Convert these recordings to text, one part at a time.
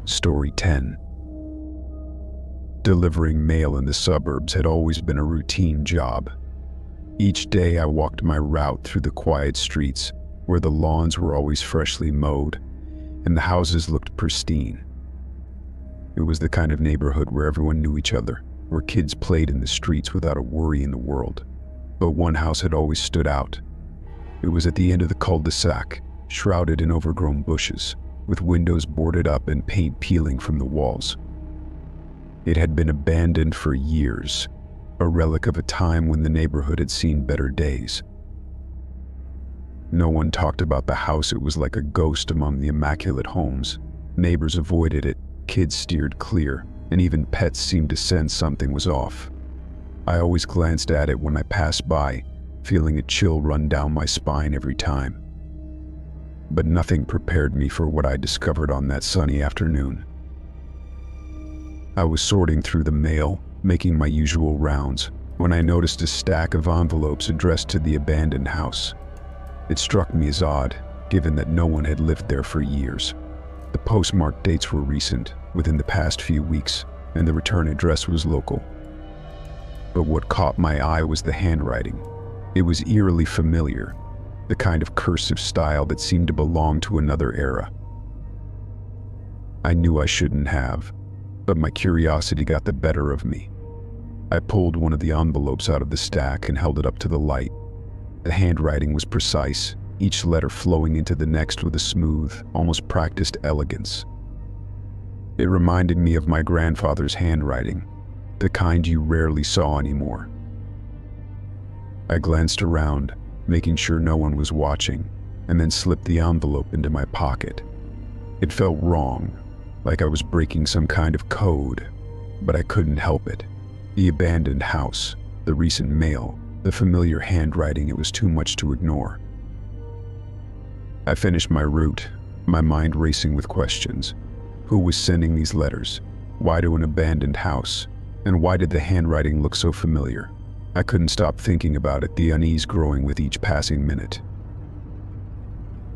Story 10. Delivering mail in the suburbs had always been a routine job. Each day I walked my route through the quiet streets where the lawns were always freshly mowed and the houses looked pristine. It was the kind of neighborhood where everyone knew each other, where kids played in the streets without a worry in the world. But one house had always stood out. It was at the end of the cul-de-sac, shrouded in overgrown bushes, with windows boarded up and paint peeling from the walls. It had been abandoned for years, a relic of a time when the neighborhood had seen better days. No one talked about the house. It was like a ghost among the immaculate homes. Neighbors avoided it, kids steered clear, and even pets seemed to sense something was off. I always glanced at it when I passed by, feeling a chill run down my spine every time. But nothing prepared me for what I discovered on that sunny afternoon. I was sorting through the mail, making my usual rounds, when I noticed a stack of envelopes addressed to the abandoned house. It struck me as odd, given that no one had lived there for years. The postmark dates were recent, within the past few weeks, and the return address was local. But what caught my eye was the handwriting. It was eerily familiar, the kind of cursive style that seemed to belong to another era. I knew I shouldn't have, but my curiosity got the better of me. I pulled one of the envelopes out of the stack and held it up to the light. The handwriting was precise, each letter flowing into the next with a smooth, almost practiced elegance. It reminded me of my grandfather's handwriting, the kind you rarely saw anymore. I glanced around, making sure no one was watching, and then slipped the envelope into my pocket. It felt wrong, like I was breaking some kind of code, but I couldn't help it. The abandoned house, the recent mail, the familiar handwriting, it was too much to ignore. I finished my route, my mind racing with questions. Who was sending these letters? Why to an abandoned house? And why did the handwriting look so familiar? I couldn't stop thinking about it, the unease growing with each passing minute.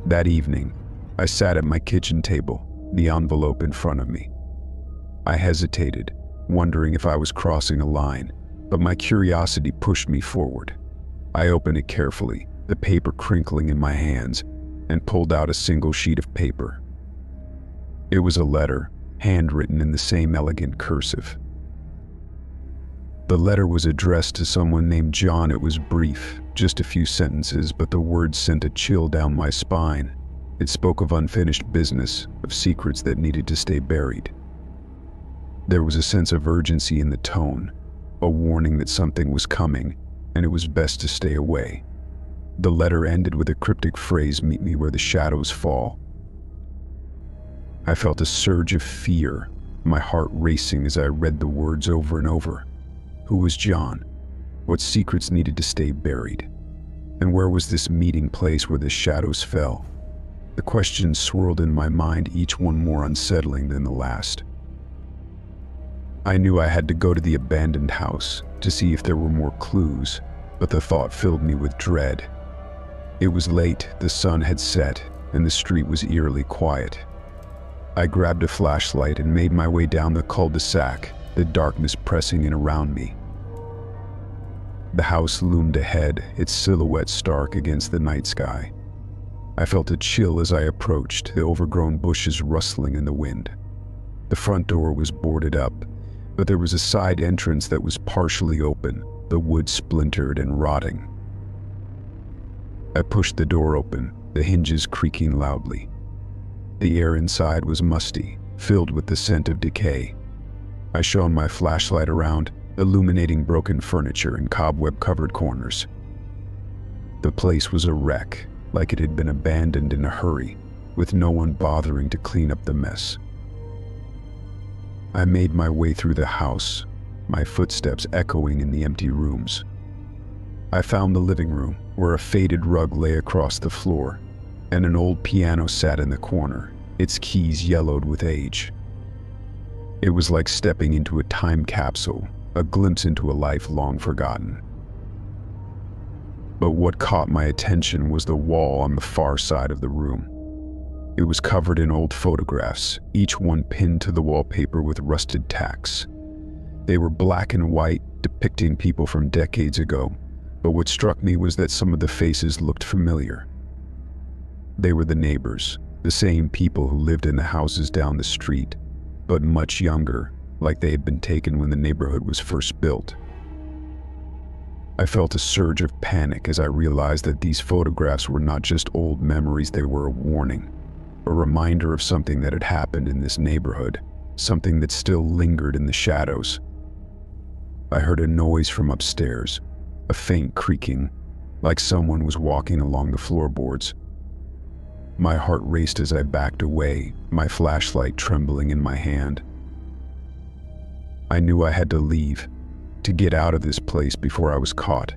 That evening, I sat at my kitchen table, the envelope in front of me. I hesitated, wondering if I was crossing a line, but my curiosity pushed me forward. I opened it carefully, the paper crinkling in my hands, and pulled out a single sheet of paper. It was a letter, handwritten in the same elegant cursive. The letter was addressed to someone named John. It was brief, just a few sentences, but the words sent a chill down my spine. It spoke of unfinished business, of secrets that needed to stay buried. There was a sense of urgency in the tone, a warning that something was coming, and it was best to stay away. The letter ended with a cryptic phrase, "Meet me where the shadows fall." I felt a surge of fear, my heart racing as I read the words over and over. Who was John? What secrets needed to stay buried? And where was this meeting place where the shadows fell? The questions swirled in my mind, each one more unsettling than the last. I knew I had to go to the abandoned house to see if there were more clues, but the thought filled me with dread. It was late, the sun had set, and the street was eerily quiet. I grabbed a flashlight and made my way down the cul-de-sac, the darkness pressing in around me. The house loomed ahead, its silhouette stark against the night sky. I felt a chill as I approached, the overgrown bushes rustling in the wind. The front door was boarded up, but there was a side entrance that was partially open, the wood splintered and rotting. I pushed the door open, the hinges creaking loudly. The air inside was musty, filled with the scent of decay. I shone my flashlight around, illuminating broken furniture and cobweb-covered corners. The place was a wreck, like it had been abandoned in a hurry, with no one bothering to clean up the mess. I made my way through the house, my footsteps echoing in the empty rooms. I found the living room, where a faded rug lay across the floor, and an old piano sat in the corner, its keys yellowed with age. It was like stepping into a time capsule, a glimpse into a life long forgotten. But what caught my attention was the wall on the far side of the room. It was covered in old photographs, each one pinned to the wallpaper with rusted tacks. They were black and white, depicting people from decades ago, but what struck me was that some of the faces looked familiar. They were the neighbors, the same people who lived in the houses down the street, but much younger, like they had been taken when the neighborhood was first built. I felt a surge of panic as I realized that these photographs were not just old memories, they were a warning, a reminder of something that had happened in this neighborhood, something that still lingered in the shadows. I heard a noise from upstairs, a faint creaking, like someone was walking along the floorboards. My heart raced as I backed away, my flashlight trembling in my hand. I knew I had to leave, to get out of this place before I was caught.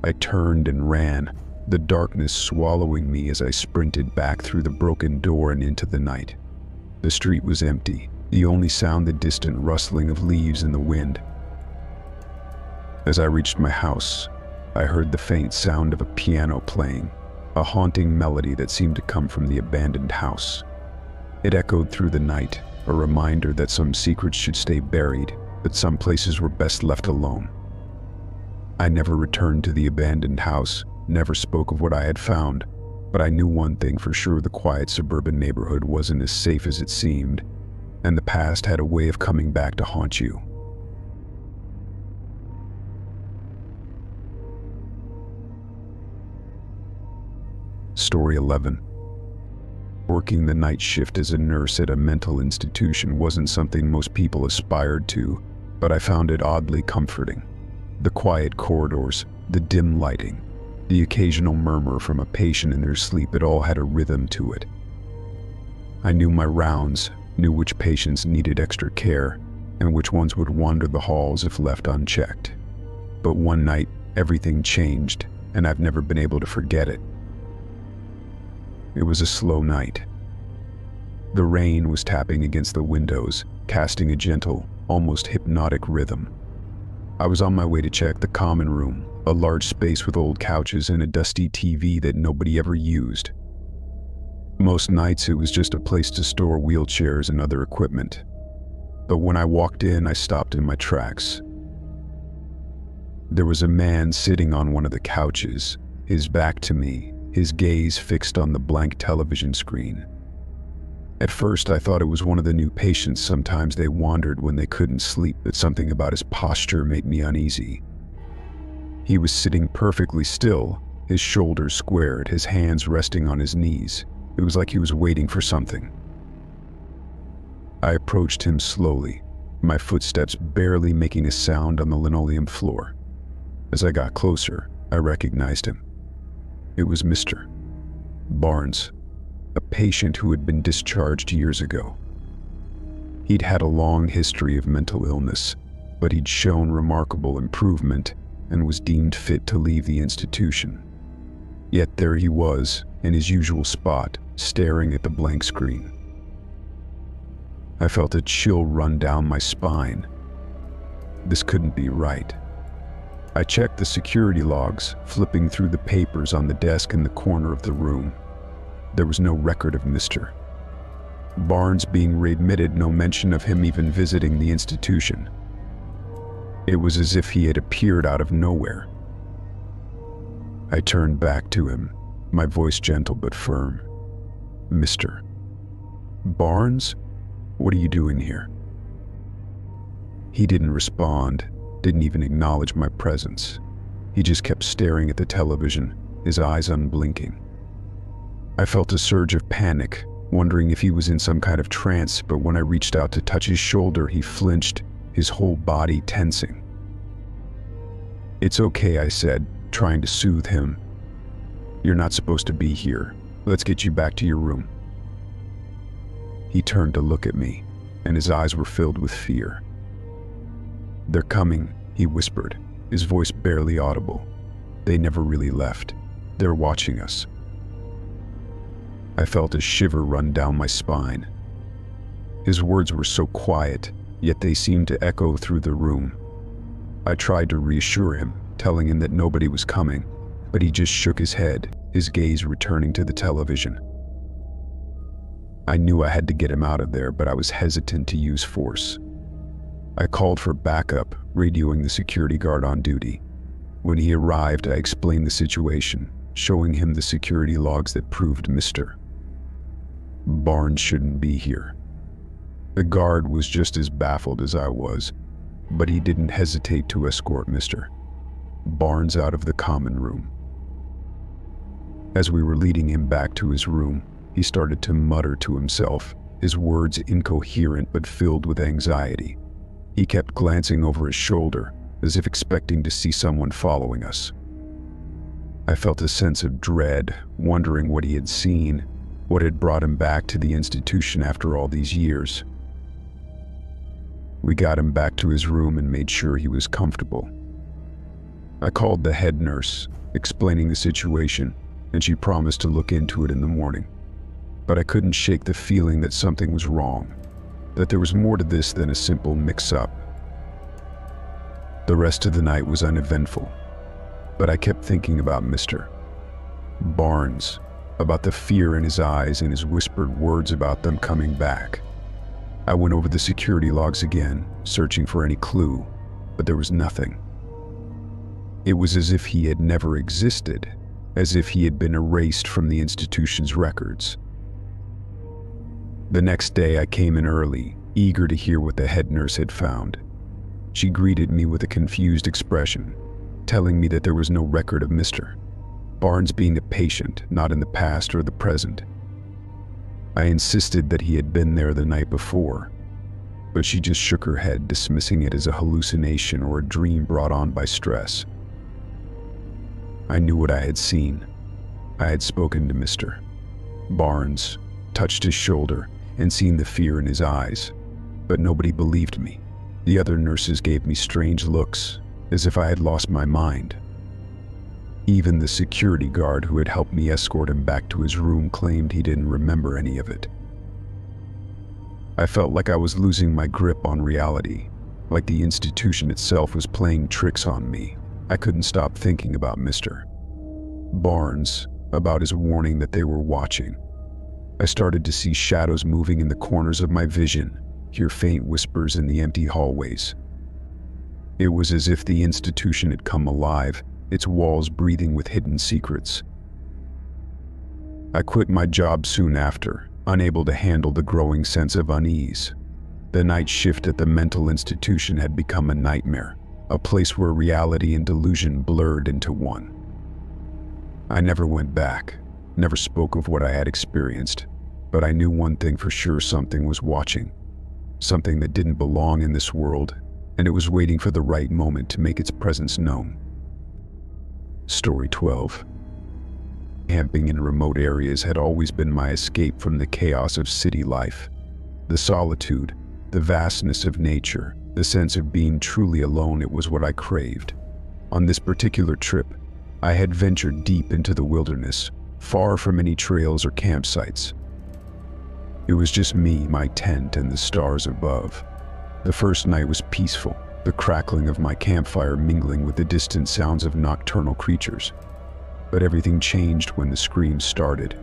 I turned and ran, the darkness swallowing me as I sprinted back through the broken door and into the night. The street was empty, the only sound the distant rustling of leaves in the wind. As I reached my house, I heard the faint sound of a piano playing, a haunting melody that seemed to come from the abandoned house. It echoed through the night, a reminder that some secrets should stay buried, but some places were best left alone. I never returned to the abandoned house, never spoke of what I had found, but I knew one thing for sure: the quiet suburban neighborhood wasn't as safe as it seemed, and the past had a way of coming back to haunt you. Story 11. Working the night shift as a nurse at a mental institution wasn't something most people aspired to, but I found it oddly comforting. The quiet corridors, the dim lighting, the occasional murmur from a patient in their sleep, it all had a rhythm to it. I knew my rounds, knew which patients needed extra care, and which ones would wander the halls if left unchecked. But one night, everything changed, and I've never been able to forget it. It was a slow night. The rain was tapping against the windows, casting a gentle, almost hypnotic rhythm. I was on my way to check the common room, a large space with old couches and a dusty TV that nobody ever used. Most nights it was just a place to store wheelchairs and other equipment. But when I walked in, I stopped in my tracks. There was a man sitting on one of the couches, his back to me, his gaze fixed on the blank television screen. At first, I thought it was one of the new patients. Sometimes they wandered when they couldn't sleep, but something about his posture made me uneasy. He was sitting perfectly still, his shoulders squared, his hands resting on his knees. It was like he was waiting for something. I approached him slowly, my footsteps barely making a sound on the linoleum floor. As I got closer, I recognized him. It was Mr. Barnes, a patient who had been discharged years ago. He'd had a long history of mental illness, but he'd shown remarkable improvement and was deemed fit to leave the institution. Yet there he was, in his usual spot, staring at the blank screen. I felt a chill run down my spine. This couldn't be right. I checked the security logs, flipping through the papers on the desk in the corner of the room. There was no record of Mr. Barnes being readmitted, no mention of him even visiting the institution. It was as if he had appeared out of nowhere. I turned back to him, my voice gentle but firm. "Mr. Barnes, what are you doing here?" He didn't respond, didn't even acknowledge my presence. He just kept staring at the television, his eyes unblinking. I felt a surge of panic, wondering if he was in some kind of trance, but when I reached out to touch his shoulder, he flinched, his whole body tensing. "It's okay," I said, trying to soothe him. "You're not supposed to be here. Let's get you back to your room." He turned to look at me, and his eyes were filled with fear. "They're coming," he whispered, his voice barely audible. "They never really left. They're watching us." I felt a shiver run down my spine. His words were so quiet, yet they seemed to echo through the room. I tried to reassure him, telling him that nobody was coming, but he just shook his head, his gaze returning to the television. I knew I had to get him out of there, but I was hesitant to use force. I called for backup, radioing the security guard on duty. When he arrived, I explained the situation, showing him the security logs that proved Mr. Barnes shouldn't be here. The guard was just as baffled as I was, but he didn't hesitate to escort Mr. Barnes out of the common room. As we were leading him back to his room, he started to mutter to himself, his words incoherent but filled with anxiety. He kept glancing over his shoulder, as if expecting to see someone following us. I felt a sense of dread, wondering what he had seen, what had brought him back to the institution after all these years. We got him back to his room and made sure he was comfortable. I called the head nurse, explaining the situation, and she promised to look into it in the morning. But I couldn't shake the feeling that something was wrong, that there was more to this than a simple mix-up. The rest of the night was uneventful, but I kept thinking about Mr. Barnes, about the fear in his eyes and his whispered words about them coming back. I went over the security logs again, searching for any clue, but there was nothing. It was as if he had never existed, as if he had been erased from the institution's records. The next day I came in early, eager to hear what the head nurse had found. She greeted me with a confused expression, telling me that there was no record of Mr. Barnes being a patient, not in the past or the present. I insisted that he had been there the night before, but she just shook her head, dismissing it as a hallucination or a dream brought on by stress. I knew what I had seen. I had spoken to Mr. Barnes, touched his shoulder, and seen the fear in his eyes, but nobody believed me. The other nurses gave me strange looks, as if I had lost my mind. Even the security guard who had helped me escort him back to his room claimed he didn't remember any of it. I felt like I was losing my grip on reality, like the institution itself was playing tricks on me. I couldn't stop thinking about Mr. Barnes, about his warning that they were watching. I started to see shadows moving in the corners of my vision, hear faint whispers in the empty hallways. It was as if the institution had come alive, its walls breathing with hidden secrets. I quit my job soon after, unable to handle the growing sense of unease. The night shift at the mental institution had become a nightmare, a place where reality and delusion blurred into one. I never went back, never spoke of what I had experienced, but I knew one thing for sure: something was watching. Something that didn't belong in this world, and it was waiting for the right moment to make its presence known. Story 12. Camping in remote areas had always been my escape from the chaos of city life. The solitude, the vastness of nature, the sense of being truly alone, it was what I craved. On this particular trip, I had ventured deep into the wilderness, far from any trails or campsites. It was just me, my tent, and the stars above. The first night was peaceful, the crackling of my campfire mingling with the distant sounds of nocturnal creatures. But everything changed when the screams started.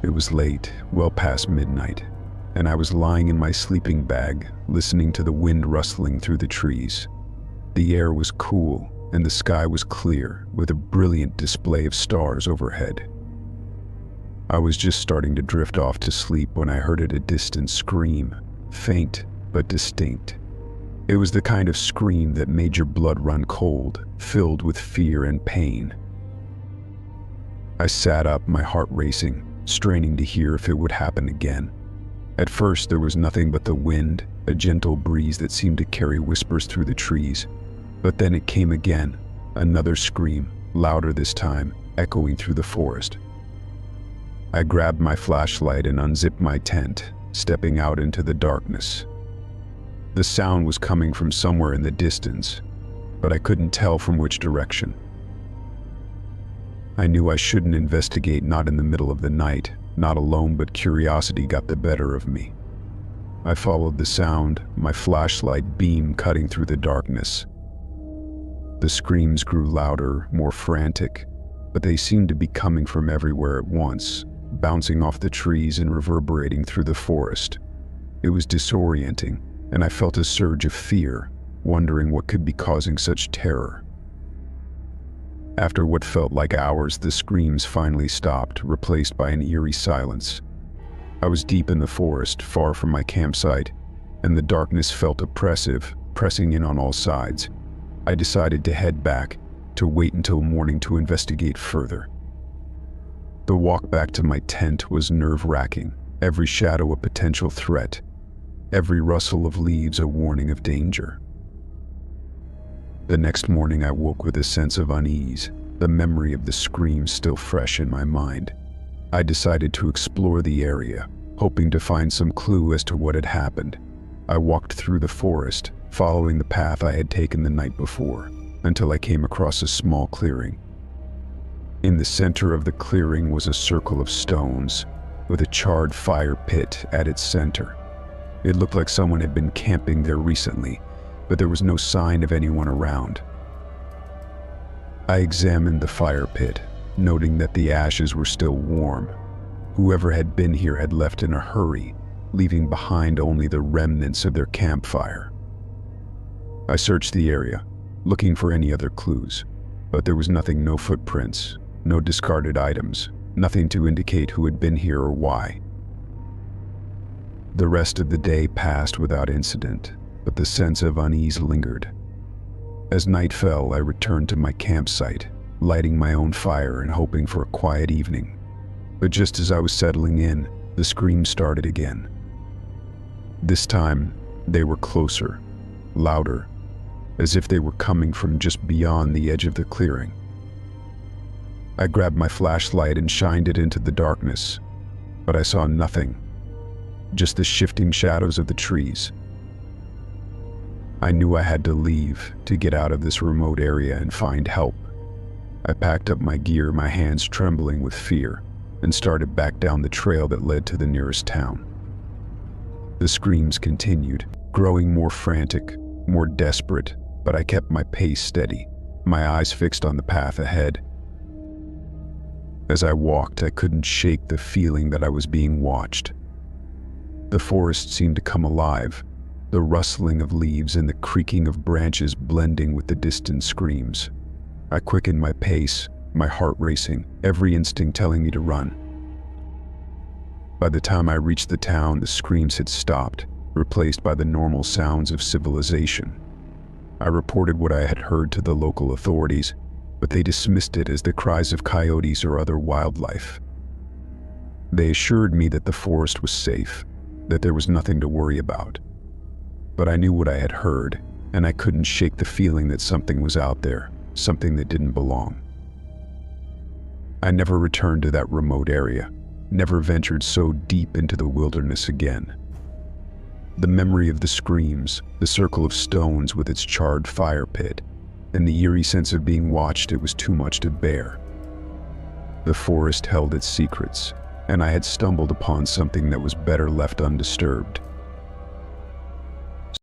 It was late, well past midnight, and I was lying in my sleeping bag, listening to the wind rustling through the trees. The air was cool, and the sky was clear, with a brilliant display of stars overhead. I was just starting to drift off to sleep when I heard at a distance scream, faint but distinct. It was the kind of scream that made your blood run cold, filled with fear and pain. I sat up, my heart racing, straining to hear if it would happen again. At first there was nothing but the wind, a gentle breeze that seemed to carry whispers through the trees. But then it came again, another scream, louder this time, echoing through the forest. I grabbed my flashlight and unzipped my tent, stepping out into the darkness. The sound was coming from somewhere in the distance, but I couldn't tell from which direction. I knew I shouldn't investigate, not in the middle of the night, not alone, but curiosity got the better of me. I followed the sound, my flashlight beam cutting through the darkness. The screams grew louder, more frantic, but they seemed to be coming from everywhere at once, bouncing off the trees and reverberating through the forest. It was disorienting, and I felt a surge of fear, wondering what could be causing such terror. After what felt like hours, the screams finally stopped, replaced by an eerie silence. I was deep in the forest, far from my campsite, and the darkness felt oppressive, pressing in on all sides. I decided to head back, to wait until morning to investigate further. The walk back to my tent was nerve-wracking, every shadow a potential threat, every rustle of leaves a warning of danger. The next morning I woke with a sense of unease, the memory of the screams still fresh in my mind. I decided to explore the area, hoping to find some clue as to what had happened. I walked through the forest, following the path I had taken the night before, until I came across a small clearing. In the center of the clearing was a circle of stones, with a charred fire pit at its center. It looked like someone had been camping there recently, but there was no sign of anyone around. I examined the fire pit, noting that the ashes were still warm. Whoever had been here had left in a hurry, leaving behind only the remnants of their campfire. I searched the area, looking for any other clues, but there was nothing, no footprints, no discarded items, nothing to indicate who had been here or why. The rest of the day passed without incident, but the sense of unease lingered. As night fell, I returned to my campsite, lighting my own fire and hoping for a quiet evening. But just as I was settling in, the screams started again. This time, they were closer, louder, as if they were coming from just beyond the edge of the clearing. I grabbed my flashlight and shined it into the darkness, but I saw nothing, just the shifting shadows of the trees. I knew I had to leave, to get out of this remote area and find help. I packed up my gear, my hands trembling with fear, and started back down the trail that led to the nearest town. The screams continued, growing more frantic, more desperate, but I kept my pace steady, my eyes fixed on the path ahead. As I walked, I couldn't shake the feeling that I was being watched. The forest seemed to come alive, the rustling of leaves and the creaking of branches blending with the distant screams. I quickened my pace, my heart racing, every instinct telling me to run. By the time I reached the town, the screams had stopped, replaced by the normal sounds of civilization. I reported what I had heard to the local authorities, but they dismissed it as the cries of coyotes or other wildlife. They assured me that the forest was safe, that there was nothing to worry about. But I knew what I had heard, and I couldn't shake the feeling that something was out there, something that didn't belong. I never returned to that remote area, never ventured so deep into the wilderness again. The memory of the screams, the circle of stones with its charred fire pit, and the eerie sense of being watched, it was too much to bear. The forest held its secrets, and I had stumbled upon something that was better left undisturbed.